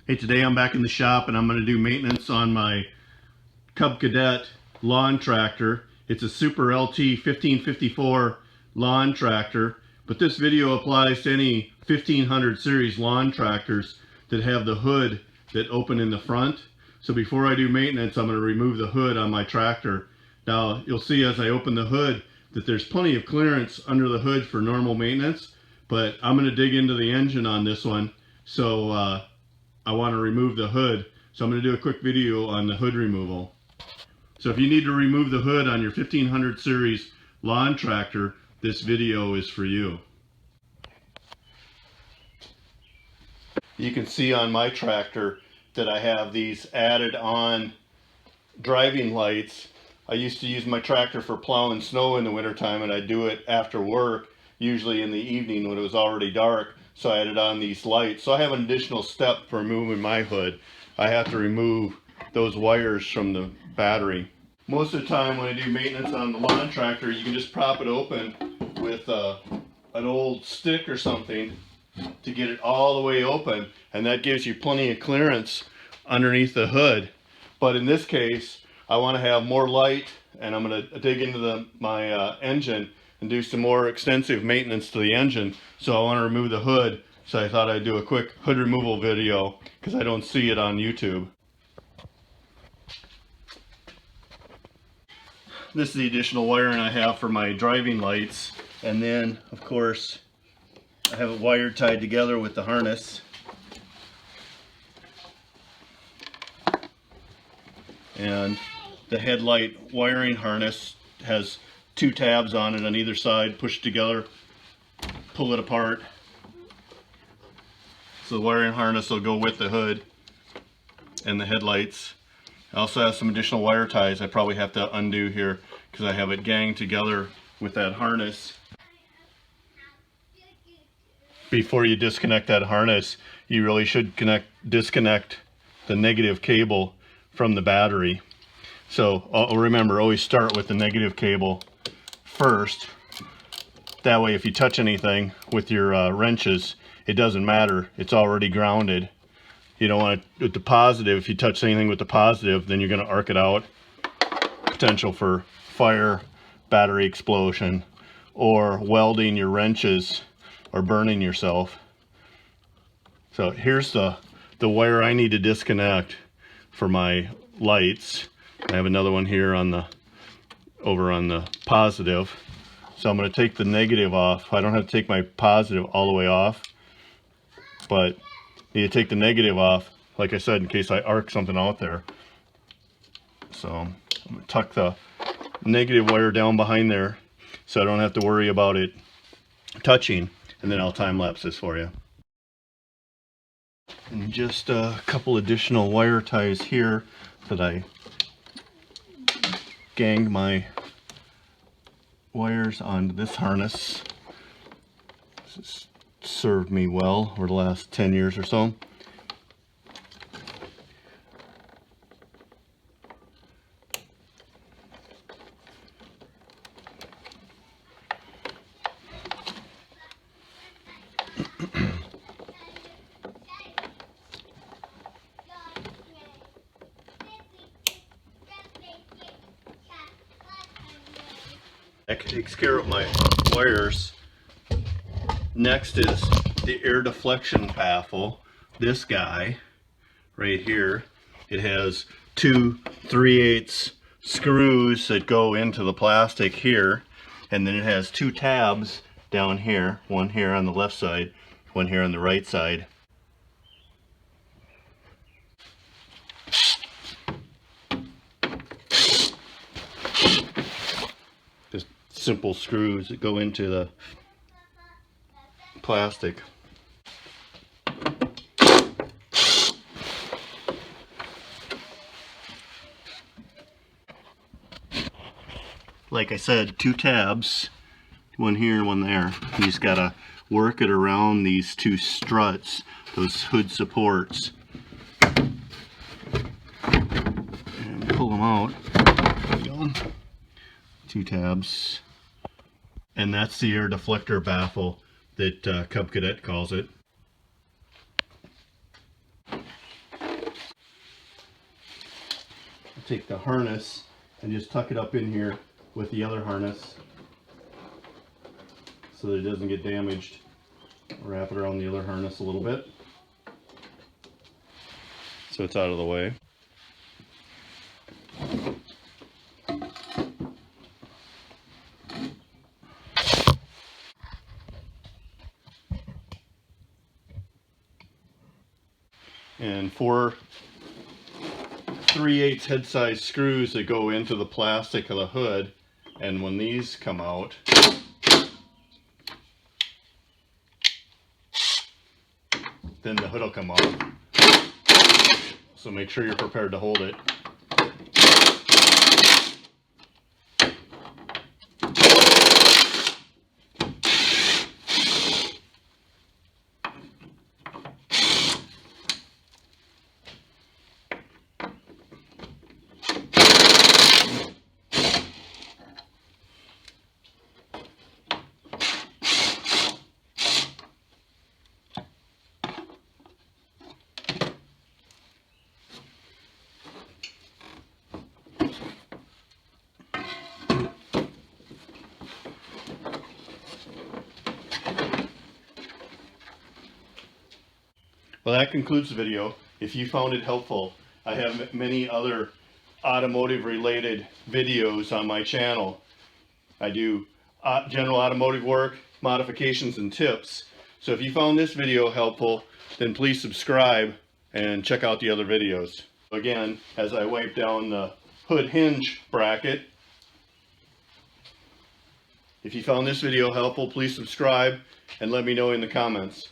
Hey, today I'm back in the shop and I'm going to do maintenance on my Cub Cadet lawn tractor. It's a Super LT 1554 lawn tractor, but this video applies to any 1500 series lawn tractors that have the hood that open in the front. So before I do maintenance, I'm going to remove the hood on my tractor. Now you'll see as I open the hood that there's plenty of clearance under the hood for normal maintenance, but I'm going to dig into the engine on this one. So I want to remove the hood, so I'm going to do a quick video on the hood removal. So if you need to remove the hood on your 1500 series lawn tractor, this video is for you. You can see on my tractor that I have these added on driving lights. I used to use my tractor for plowing snow in the wintertime, and I'd do it after work, usually in the evening when it was already dark. So I added on these lights. So I have an additional step for removing my hood. I have to remove those wires from the battery. Most of the time when I do maintenance on the lawn tractor, you can just prop it open with an old stick or something to get it all the way open, and that gives you plenty of clearance underneath the hood. But in this case, I want to have more light, and I'm going to dig into my engine and do some more extensive maintenance to the engine. So I want to remove the hood, so I thought I'd do a quick hood removal video because I don't see it on YouTube. This is the additional wiring I have for my driving lights, and then of course I have it wired tied together with the harness. And the headlight wiring harness has two tabs on it on either side, push together, pull it apart. So the wiring harness will go with the hood and the headlights. I also have some additional wire ties I probably have to undo here because I have it ganged together with that harness. Before you disconnect that harness, you really should disconnect the negative cable from the battery. So remember, always start with the negative cable first. That way if you touch anything with your wrenches, it doesn't matter, it's already grounded. You don't want it with the positive. If you touch anything with the positive, then you're going to arc it out. Potential for fire, battery explosion, or welding your wrenches or burning yourself. So here's the wire I need to disconnect for my lights. I have another one here on over on the positive. So I'm going to take the negative off. I don't have to take my positive all the way off, but I need to take the negative off, like I said, in case I arc something out there. So I'm going to tuck the negative wire down behind there so I don't have to worry about it touching, and then I'll time lapse this for you. And just a couple additional wire ties here that I ganged my wires onto this harness. This has served me well over the last 10 years or so. That takes care of my wires. Next is the Air Deflection Baffle. This guy right here, it has two 3/8 screws that go into the plastic here, and then it has two tabs down here, one here on the left side, one here on the right side. Just simple screws that go into the plastic. Like I said, two tabs, one here and one there. You just gotta work it around these two struts, those hood supports, and pull them out. There we go. Two tabs. And that's the Air Deflector Baffle that Cub Cadet calls it. take the harness and just tuck it up in here with the other harness so that it doesn't get damaged. Wrap it around the other harness a little bit so it's out of the way. And 4 3/8 head size screws that go into the plastic of the hood, and when these come out, then the hood will come off. So make sure you're prepared to hold it. Well, that concludes the video. If you found it helpful, I have many other automotive related videos on my channel. I do general automotive work, modifications, and tips. So if you found this video helpful, then please subscribe and check out the other videos. Again, as I wipe down the hood hinge bracket, if you found this video helpful, please subscribe and let me know in the comments.